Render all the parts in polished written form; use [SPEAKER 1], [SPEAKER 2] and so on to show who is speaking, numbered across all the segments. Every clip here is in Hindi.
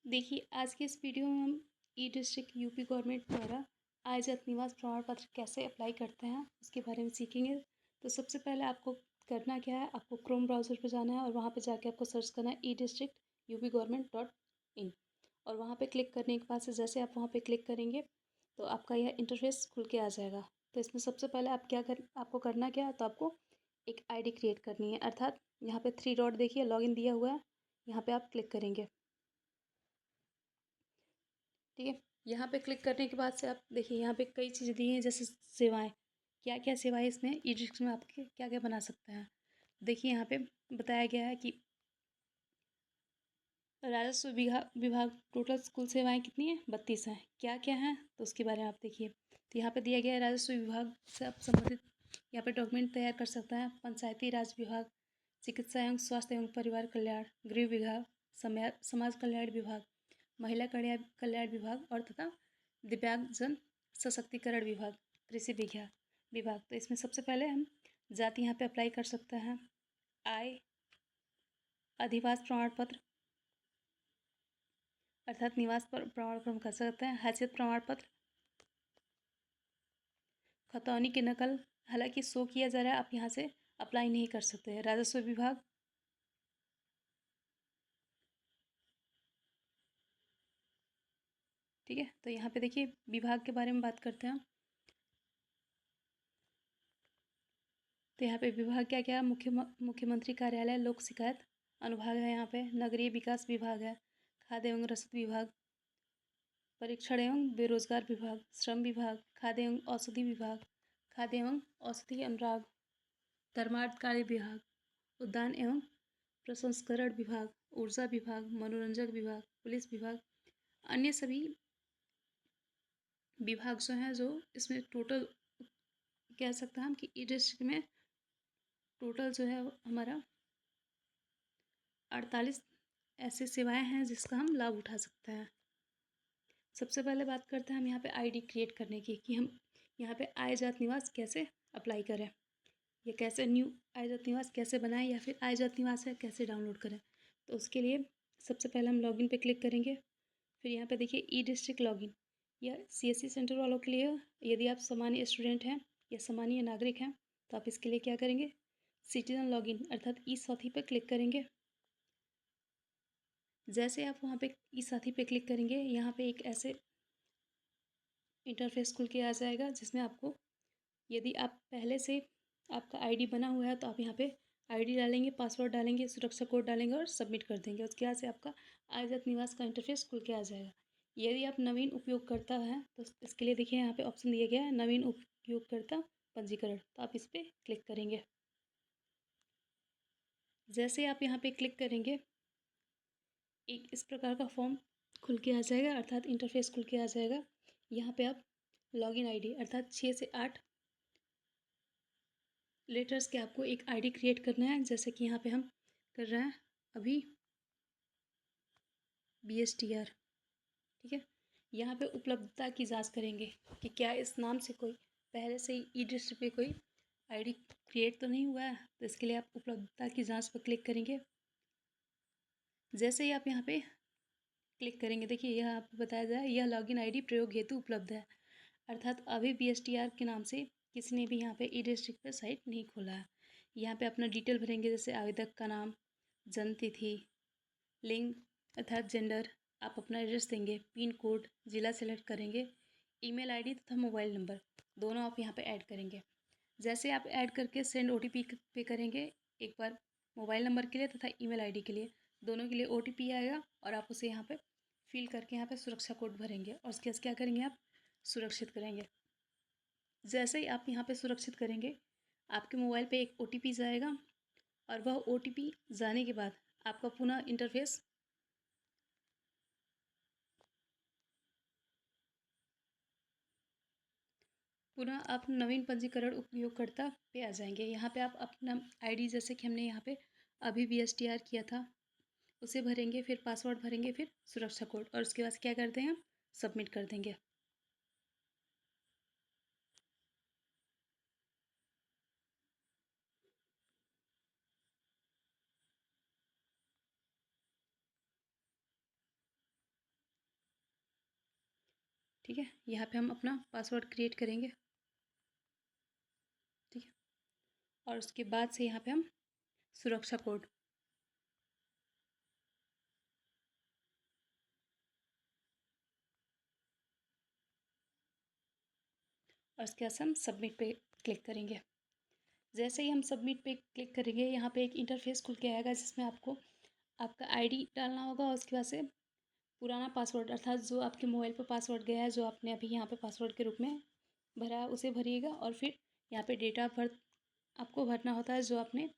[SPEAKER 1] देखिए, आज के इस वीडियो में हम ई डिस्ट्रिक्ट यूपी गवर्नमेंट द्वारा आय जात निवास प्रमाण पत्र कैसे अप्लाई करते हैं उसके बारे में सीखेंगे। तो सबसे पहले आपको करना क्या है, आपको क्रोम ब्राउज़र पर जाना है और वहाँ पे जाके आपको सर्च करना है e-district-up-government.in। और वहाँ पे क्लिक करने के बाद से जैसे आप वहाँ पे क्लिक करेंगे तो आपका यह इंटरफेस खुल के आ जाएगा। तो इसमें सबसे पहले आपको करना क्या है, तो आपको एक ID क्रिएट करनी है, अर्थात यहाँ पे 3 डॉट देखिए लॉगिन दिया हुआ है, यहाँ पे आप क्लिक करेंगे। ठीक है, यहाँ पे क्लिक करने के बाद से आप देखिए यहाँ पे कई चीज़ें दी हैं, जैसे सेवाएं, क्या क्या सेवाएं इसमें ई डिस्ट्रिक्ट में आपके क्या क्या बना सकते हैं। देखिए यहाँ पे बताया गया है कि राजस्व विभाग टोटल कुल सेवाएं कितनी है, 32 हैं। क्या क्या हैं तो उसके बारे में आप देखिए। तो यहाँ पे दिया गया है राजस्व विभाग से आप संबंधित यहाँ पे डॉक्यूमेंट तैयार कर सकते हैं। पंचायती राज विभाग, चिकित्सा एवं स्वास्थ्य एवं परिवार कल्याण, गृह विभाग, समाज कल्याण विभाग, महिला कल्याण विभाग और तथा दिव्यांगजन सशक्तिकरण विभाग, कृषि विभाग। तो इसमें सबसे पहले हम जाति यहाँ पे अप्लाई कर सकते हैं। आय, अधिवास प्रमाण पत्र अर्थात निवास पर प्रमाण पत्र हम कर सकते हैं। हैसियत प्रमाण पत्र, खतौनी की नकल, हालांकि शो किया जा रहा है, आप यहाँ से अप्लाई नहीं कर सकते। राजस्व विभाग, ठीक है। तो यहाँ पे देखिए विभाग के बारे में बात करते हैं। तो यहाँ पे विभाग क्या क्या, मुख्यमंत्री कार्यालय लोक शिकायत अनुभाग है, यहाँ पे नगरीय विकास विभाग है, खाद्य एवं रसद विभाग, परीक्षण एवं बेरोजगार विभाग, श्रम विभाग, खाद्य एवं औषधि विभाग, खाद्य एवं औषधि अनुराग, धर्मार्थ कार्य विभाग, उद्यान एवं प्रसंस्करण विभाग, ऊर्जा विभाग, मनोरंजक विभाग, पुलिस विभाग, अन्य सभी विभाग जो हैं, जो इसमें टोटल कह सकते हैं हम कि ई डिस्ट्रिक्ट में टोटल जो है हमारा 48 ऐसी सेवाएं हैं जिसका हम लाभ उठा सकते हैं। सबसे पहले बात करते हैं हम यहाँ पे आईडी क्रिएट करने की, कि हम यहाँ पे आय जात निवास कैसे अप्लाई करें, या कैसे न्यू आय जात निवास कैसे बनाएं, या फिर आय जात निवास है कैसे डाउनलोड करें। तो उसके लिए सबसे पहले हम लॉगिन पे क्लिक करेंगे। फिर यहाँ पे देखिए ई डिस्ट्रिक्ट लॉगिन, यह CSC सेंटर वालों के लिए। यदि आप सामान्य स्टूडेंट हैं या सामान्य नागरिक हैं तो आप इसके लिए क्या करेंगे, सिटीजन लॉगिन अर्थात ई साथी पर क्लिक करेंगे। जैसे आप वहाँ पे ई साथी पे क्लिक करेंगे, यहाँ पे एक ऐसे इंटरफेस खुल के आ जाएगा, जिसमें आपको, यदि आप पहले से आपका आईडी बना हुआ है तो आप यहाँ पे आईडी डालेंगे, पासवर्ड डालेंगे, सुरक्षा कोड डालेंगे और सबमिट कर देंगे। उसके बाद से आपका आय जात निवास का इंटरफेस खुल के आ जाएगा। यदि आप नवीन उपयोगकर्ता हैं तो इसके लिए देखिए यहाँ पे ऑप्शन दिया गया है, नवीन उपयोगकर्ता पंजीकरण। तो आप इस पर क्लिक करेंगे। जैसे आप यहाँ पे क्लिक करेंगे, एक इस प्रकार का फॉर्म खुल के आ जाएगा, अर्थात इंटरफेस खुल के आ जाएगा। यहाँ पे आप लॉगिन आईडी अर्थात 6 से 8 लेटर्स के आपको एक आईडी क्रिएट करना है, जैसे कि यहाँ पे हम कर रहे हैं अभी BSTR, ठीक है। यहाँ पे उपलब्धता की जांच करेंगे कि क्या इस नाम से कोई पहले से ही ई डिस्ट्रिक्ट पे कोई आईडी क्रिएट तो नहीं हुआ है। तो इसके लिए आप उपलब्धता की जांच पर क्लिक करेंगे। जैसे ही आप यहाँ पे क्लिक करेंगे, देखिए यह आपको बताया जाए, यह लॉगिन आईडी प्रयोग हेतु उपलब्ध है, अर्थात अभी BSTR के नाम से किसी ने भी यहाँ पे ई डिस्ट्रिक्ट पर साइट नहीं खोला है। यहाँ पे अपना डिटेल भरेंगे, जैसे आवेदक का नाम, जन्म तिथि, लिंग अर्थात जेंडर, आप अपना एड्रेस देंगे, पिन कोड, ज़िला सेलेक्ट करेंगे, ईमेल आईडी तथा मोबाइल नंबर दोनों आप यहाँ पे ऐड करेंगे। जैसे आप ऐड करके सेंड OTP पे करेंगे, एक बार मोबाइल नंबर के लिए तथा ईमेल आईडी के लिए, दोनों के लिए OTP आएगा और आप उसे यहाँ पे फिल करके यहाँ पे सुरक्षा कोड भरेंगे और उसके बाद क्या करेंगे, आप सुरक्षित करेंगे। जैसे ही आप यहाँ पे सुरक्षित करेंगे, आपके मोबाइल पे एक OTP जाएगा और वह OTP जाने के बाद आपका पुनः इंटरफेस पुनः आप नवीन पंजीकरण उपयोगकर्ता पे आ जाएंगे। यहाँ पे आप अपना आईडी, जैसे कि हमने यहाँ पे अभी BSTR किया था, उसे भरेंगे, फिर पासवर्ड भरेंगे, फिर सुरक्षा कोड और उसके बाद क्या करते हैं, हम सबमिट कर देंगे। ठीक है, यहाँ पे हम अपना पासवर्ड क्रिएट करेंगे। ठीक है, और उसके बाद से यहाँ पे हम सुरक्षा कोड, और उसके बाद से हम सबमिट पे क्लिक करेंगे। जैसे ही हम सबमिट पे क्लिक करेंगे, यहाँ पे एक इंटरफेस खुल के आएगा जिसमें आपको आपका आईडी डालना होगा, और उसके बाद से पुराना पासवर्ड अर्थात जो आपके मोबाइल पर पासवर्ड गया है, जो आपने अभी यहाँ पे पासवर्ड के रूप में भरा है, उसे भरिएगा। और फिर यहाँ पे डेट ऑफ बर्थ आपको भरना होता है, जो आपने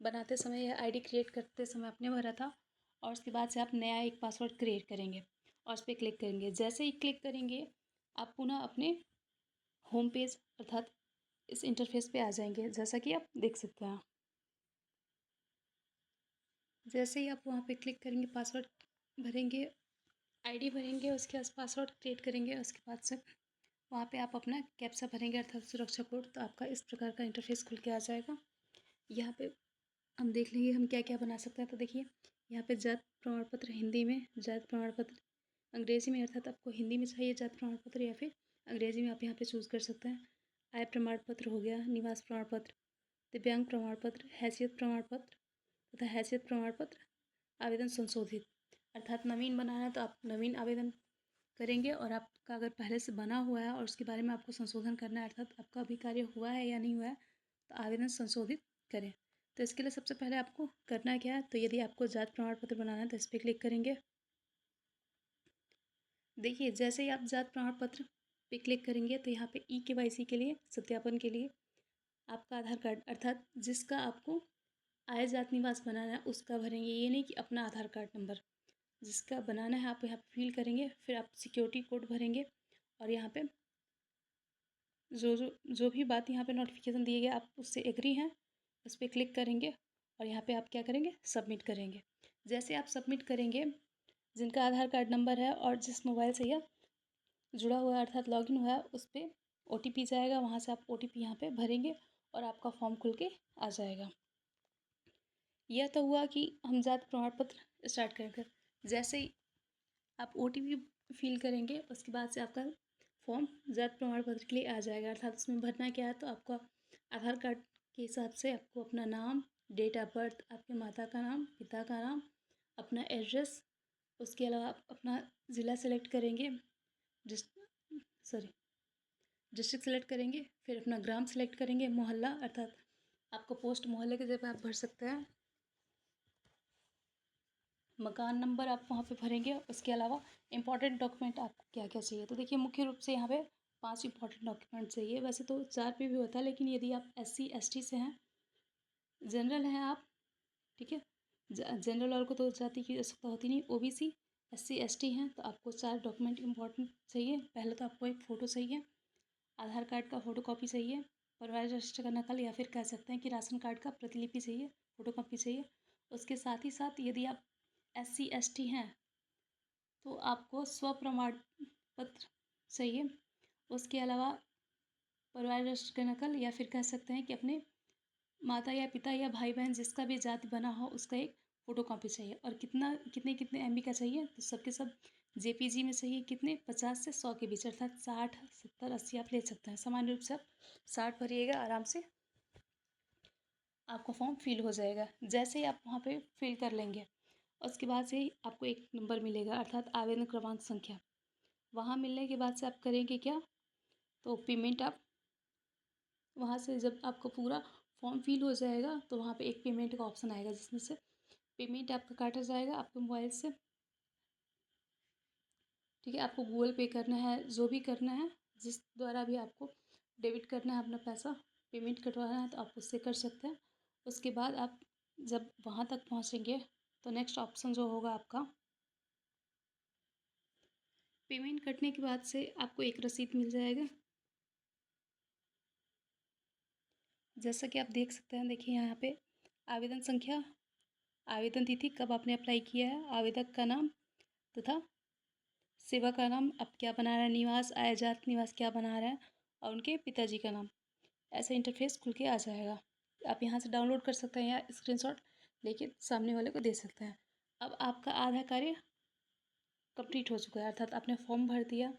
[SPEAKER 1] बनाते समय या आईडी क्रिएट करते समय आपने भरा था। और उसके बाद से आप नया एक पासवर्ड क्रिएट करेंगे और उस पर क्लिक करेंगे। जैसे ही क्लिक करेंगे, आप पुनः अपने होम पेज अर्थात इस इंटरफेस पे आ जाएंगे, जैसा कि आप देख सकते हैं। जैसे ही आप वहाँ पे क्लिक करेंगे, पासवर्ड भरेंगे, आईडी भरेंगे, उसके बाद पासवर्ड क्रिएट करेंगे, उसके बाद से वहाँ पे आप अपना कैप्चा भरेंगे अर्थात सुरक्षा कोड। तो आपका इस प्रकार का इंटरफेस खुल के आ जाएगा। यहाँ पे हम देख लेंगे हम क्या क्या बना सकते हैं। तो देखिए, यहाँ पे जाति प्रमाण पत्र हिंदी में, जाति प्रमाण पत्र अंग्रेजी में, अर्थात आपको हिंदी में चाहिए जाति प्रमाण पत्र या फिर अंग्रेजी में, आप यहाँ पे चूज़ कर सकते हैं। आय प्रमाण पत्र हो गया, निवास प्रमाण पत्र, दिव्यांग प्रमाण पत्र, हैसियत प्रमाण पत्र तथा हैसियत प्रमाण पत्र, आवेदन संशोधित अर्थात नवीन बनाना है तो आप नवीन आवेदन करेंगे, और आपका अगर पहले से बना हुआ है और उसके बारे में आपको संशोधन करना है, अर्थात आपका अभी कार्य हुआ है या नहीं हुआ है, तो आवेदन संशोधित करें। तो इसके लिए सबसे पहले आपको करना क्या है, तो यदि आपको जाति प्रमाण पत्र बनाना है तो इस पर क्लिक करेंगे। देखिए, जैसे ही आप जाति प्रमाण पत्र पे क्लिक करेंगे तो यहाँ पे KYC के लिए, सत्यापन के लिए आपका आधार कार्ड अर्थात जिसका आपको आय जाति निवास बनाना है उसका भरेंगे। ये नहीं कि अपना आधार कार्ड नंबर, जिसका बनाना है आप यहाँ पे फिल करेंगे। फिर आप सिक्योरिटी कोड भरेंगे, और यहाँ पे जो भी बात यहाँ पे नोटिफिकेशन दिए गए आप उससे एग्री हैं, उस पर क्लिक करेंगे, और यहाँ पे आप क्या करेंगे, सबमिट करेंगे। जैसे आप सबमिट करेंगे, जिनका आधार कार्ड नंबर है और जिस मोबाइल से यह जुड़ा हुआ है अर्थात लॉगिन हुआ है, उस पर OTP जाएगा, वहाँ से आप OTP यहाँ पे भरेंगे और आपका फॉर्म खुल के आ जाएगा। यह तो हुआ कि हम जाति प्रमाण पत्र स्टार्ट करेंगे। जैसे ही आप OTP फिल करेंगे, उसके बाद से आपका फॉर्म जाति प्रमाण पत्र के लिए आ जाएगा। अर्थात उसमें भरना क्या है, तो आपका आधार कार्ड के हिसाब से आपको अपना नाम, डेट ऑफ बर्थ, आपके माता का नाम, पिता का नाम, अपना एड्रेस, उसके अलावा आप अपना ज़िला सेलेक्ट करेंगे, डिस्ट्रिक्ट सेलेक्ट करेंगे, फिर अपना ग्राम सेलेक्ट करेंगे, मोहल्ला अर्थात आपको पोस्ट मोहल्ले की जगह आप भर सकते हैं, मकान नंबर आप वहाँ पे भरेंगे। उसके अलावा इंपॉर्टेंट डॉक्यूमेंट आपको क्या क्या चाहिए, तो देखिए मुख्य रूप से यहाँ पे 5 इंपॉर्टेंट डॉक्यूमेंट चाहिए। वैसे तो 4 पे भी होता है, लेकिन यदि आप SC ST से हैं, जनरल हैं आप, ठीक है, जनरल वालों को तो जाति की आवश्यकता होती नहीं, OBC SC ST हैं, तो आपको 4 डॉक्यूमेंट इंपॉर्टेंट चाहिए। पहले तो आपको एक फ़ोटो चाहिए, आधार कार्ड का फ़ोटो कॉपी चाहिए, परिवार रजिस्टर का नकल, या फिर कह सकते हैं कि राशन कार्ड का प्रतिलिपि चाहिए, फ़ोटो कॉपी चाहिए। उसके साथ ही साथ यदि आप SC ST हैं तो आपको स्वप्रमाण पत्र चाहिए। उसके अलावा परिवार रजिस्टर का नकल, या फिर कह सकते हैं कि अपने माता या पिता या भाई बहन जिसका भी जाति बना हो उसका एक फ़ोटो कॉपी चाहिए। और कितने कितने MB का चाहिए, तो सबके सब JPG में चाहिए। कितने, 50 से 100 के बीच, अर्थात 60 70 80 आप ले सकते हैं। सामान्य रूप से आप 60 भरिएगा, आराम से आपका फॉर्म फिल हो जाएगा। जैसे ही आप वहाँ पे फिल कर लेंगे, उसके बाद से ही आपको एक नंबर मिलेगा अर्थात आवेदन क्रमांक संख्या। वहाँ मिलने के बाद से आप करेंगे क्या, तो पेमेंट आप वहाँ से जब आपका पूरा फॉर्म फिल हो जाएगा तो वहाँ पे एक पेमेंट का ऑप्शन आएगा, जिसमें से पेमेंट आपका काटा जाएगा आपके मोबाइल से। ठीक है, आपको गूगल पे करना है, जो भी करना है, जिस द्वारा भी आपको डेबिट करना है अपना पैसा, पेमेंट कटवाना है, तो आप उससे कर सकते हैं। उसके बाद आप जब वहाँ तक पहुँचेंगे तो नेक्स्ट ऑप्शन जो होगा आपका, पेमेंट कटने के बाद से आपको एक रसीद मिल जाएगा। जैसा कि आप देख सकते हैं, देखिए यहाँ पे आवेदन संख्या, आवेदन तिथि, कब आपने अप्लाई किया है, आवेदक का नाम तथा सेवा का नाम, अब क्या बना रहा है, निवास, आय जात निवास क्या बना रहा है, और उनके पिताजी का नाम। ऐसा इंटरफेस खुल के आ जाएगा। आप यहाँ से डाउनलोड कर सकते हैं या स्क्रीनशॉट लेके सामने वाले को दे सकते हैं। अब आपका आधा कार्य कंप्लीट हो चुका है, अर्थात आपने फॉर्म भर दिया,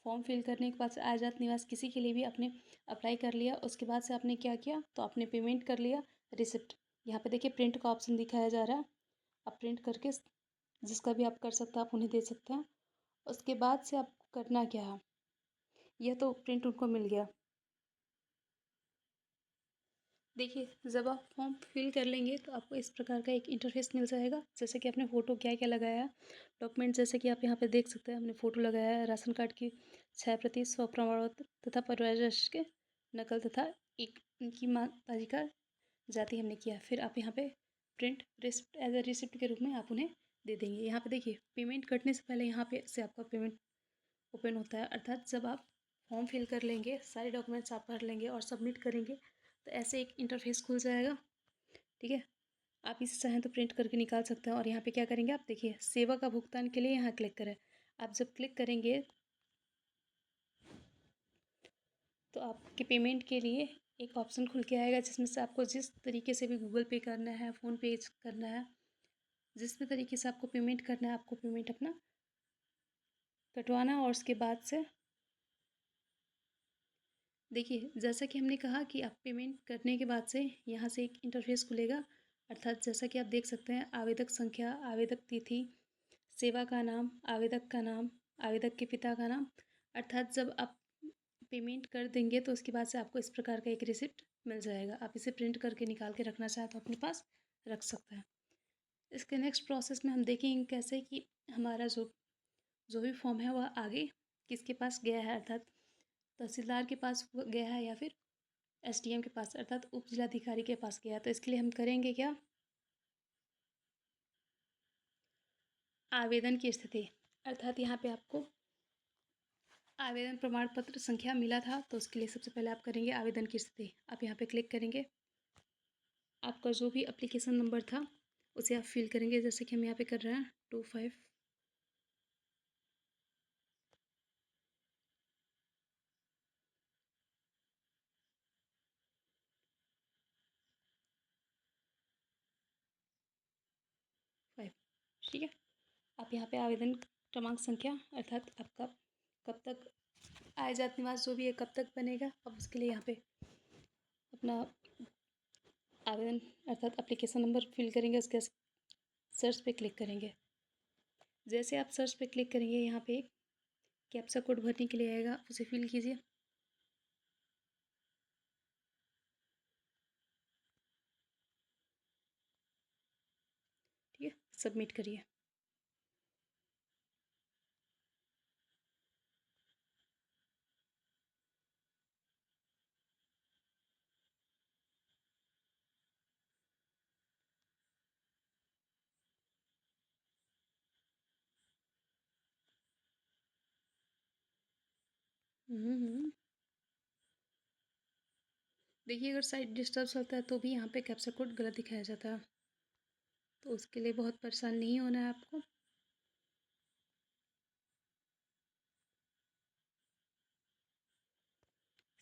[SPEAKER 1] फॉर्म फिल करने के बाद से आय जात निवास किसी के लिए भी आपने अप्लाई कर लिया, उसके बाद से आपने क्या किया, तो आपने पेमेंट कर लिया, रिसिप्ट यहाँ पे देखिए प्रिंट का ऑप्शन दिखाया जा रहा है। आप प्रिंट करके जिसका भी आप कर सकते हैं आप उन्हें दे सकते हैं। उसके बाद से आप करना क्या है, यह तो प्रिंट उनको मिल गया। देखिए जब आप फॉर्म फिल कर लेंगे तो आपको इस प्रकार का एक इंटरफेस मिल जाएगा, जैसे कि आपने फ़ोटो क्या क्या लगाया है, डॉक्यूमेंट जैसे कि आप यहाँ पे देख सकते हैं हमने फ़ोटो लगाया है, राशन कार्ड की 6 प्रति, स्व प्रमाण पत्र तथा परिवार दृश्य के नकल तथा एक उनकी माता जी का जाति हमने किया। फिर आप यहाँ पे print receipt as a receipt के रूप में आप उन्हें दे देंगे। यहाँ पे देखिए पेमेंट कटने से पहले यहाँ पे से आपका पेमेंट ओपन होता है, अर्थात जब आप फॉर्म फिल कर लेंगे, सारे डॉक्यूमेंट्स आप भर लेंगे और सबमिट करेंगे तो ऐसे एक इंटरफेस खुल जाएगा। ठीक है, आप इसे चाहें तो प्रिंट करके निकाल सकते हैं। और यहाँ पे क्या करेंगे आप देखिए सेवा का भुगतान के लिए यहाँ क्लिक करें। आप जब क्लिक करेंगे तो आपके पेमेंट के लिए एक ऑप्शन खुल के आएगा, जिसमें से आपको जिस तरीके से भी गूगल पे करना है, फ़ोन पे करना है, जिस भी तरीके से आपको पेमेंट करना है, आपको पेमेंट अपना कटवाना। और उसके बाद से देखिए जैसा कि हमने कहा कि आप पेमेंट करने के बाद से यहाँ से एक इंटरफेस खुलेगा, अर्थात जैसा कि आप देख सकते हैं आवेदक संख्या, आवेदक तिथि, सेवा का नाम, आवेदक का नाम, आवेदक के पिता का नाम। अर्थात जब आप पेमेंट कर देंगे तो उसके बाद से आपको इस प्रकार का एक रिसिप्ट मिल जाएगा। आप इसे प्रिंट करके निकाल के रखना चाहें तो अपने पास रख सकते हैं। इसके नेक्स्ट प्रोसेस में हम देखेंगे कैसे कि हमारा जो जो भी फॉर्म है वह आगे किसके पास गया है, अर्थात तहसीलदार के पास गया है या फिर एसडीएम के पास अर्थात उप जिलाधिकारी के पास गया। तो इसके लिए हम करेंगे क्या, आवेदन की स्थिति, अर्थात यहाँ पे आपको आवेदन प्रमाण पत्र संख्या मिला था तो उसके लिए सबसे पहले आप करेंगे आवेदन की स्थिति। आप यहाँ पे क्लिक करेंगे, आपका जो भी एप्लीकेशन नंबर था उसे आप फिल करेंगे, जैसे कि हम यहाँ पे कर रहे हैं 25 5। ठीक है, आप यहाँ पे आवेदन क्रमांक संख्या अर्थात आपका कब तक आय जात निवास जो भी है कब तक बनेगा, अब उसके लिए यहाँ पे अपना आवेदन अर्थात एप्लीकेशन नंबर फिल करेंगे। उसके सर्च पे क्लिक करेंगे। जैसे आप सर्च पे क्लिक करेंगे यहाँ पे एक कैप्चा कोड भरने के लिए आएगा, उसे फिल कीजिए। ठीक है, सबमिट करिए। देखिए अगर साइट डिस्टर्ब चलता है तो भी यहाँ पे कैप्चा कोड गलत दिखाया जाता है, तो उसके लिए बहुत परेशान नहीं होना है आपको।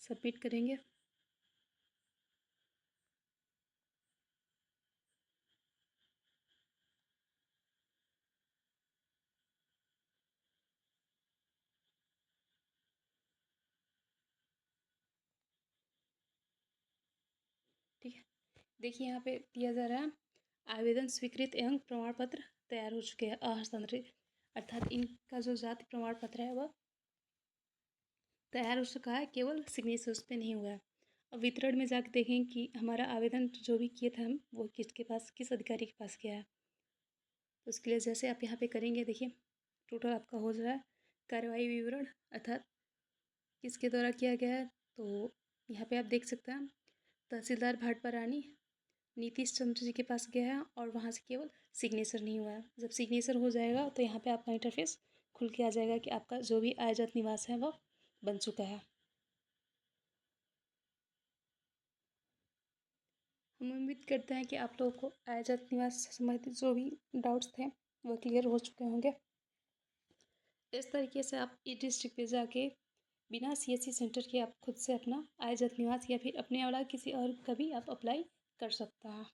[SPEAKER 1] सबमिट करेंगे। ठीक है, देखिए यहाँ पे दिया जा रहा है आवेदन स्वीकृत एवं प्रमाण पत्र तैयार हो चुके हैं अहस्तांतरित, अर्थात इनका जो जाति प्रमाण पत्र है वह तैयार हो चुका है, केवल सिग्नेचर उस पर नहीं हुआ है। अब वितरण में जाकर देखें कि हमारा आवेदन जो भी किए थे हम वो किसके पास, किस अधिकारी के पास गया है। तो उसके लिए जैसे आप यहाँ पे करेंगे देखिए टोटल आपका हो रहा है कार्रवाई विवरण अर्थात किसके द्वारा किया गया है। तो यहाँ पे आप देख सकते हैं तहसीलदार भाटपा रानी नीतीश चंद्र जी के पास गया है और वहाँ से केवल सिग्नेचर नहीं हुआ है। जब सिग्नेचर हो जाएगा तो यहाँ पे आपका इंटरफेस खुल के आ जाएगा कि आपका जो भी आय जात निवास है वह बन चुका है। हम उम्मीद करते हैं कि आप लोगों को आय जात निवास से संबंधित जो भी डाउट्स थे वह क्लियर हो चुके होंगे। इस तरीके से आप ई डिस्ट्रिक्ट पे जाके बिना सीएससी सेंटर के आप खुद से अपना आय जात निवास या फिर अपने अलावा किसी और का भी आप अप्लाई कर सकता है।